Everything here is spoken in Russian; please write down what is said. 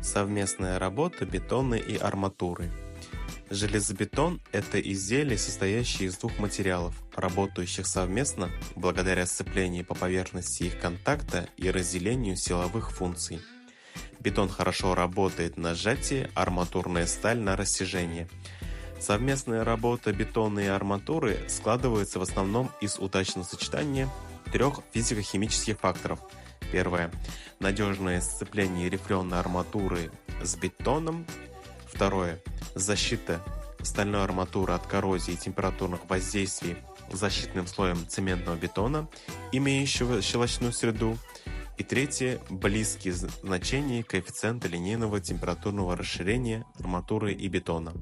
Совместная работа бетона и арматуры. Железобетон– это изделие, состоящее из двух материалов, работающих совместно благодаря сцеплению по поверхности их контакта и разделению силовых функций. Бетон хорошо работает на сжатие, арматурная сталь на растяжение. Совместная работа бетона и арматуры складывается в основном из удачного сочетания трех физико-химических факторов. Первое – надежное сцепление рифленой арматуры с бетоном. Второе – защита стальной арматуры от коррозии и температурных воздействий защитным слоем цементного бетона, имеющего щелочную среду. И третье – близкие значения коэффициента линейного температурного расширения арматуры и бетона.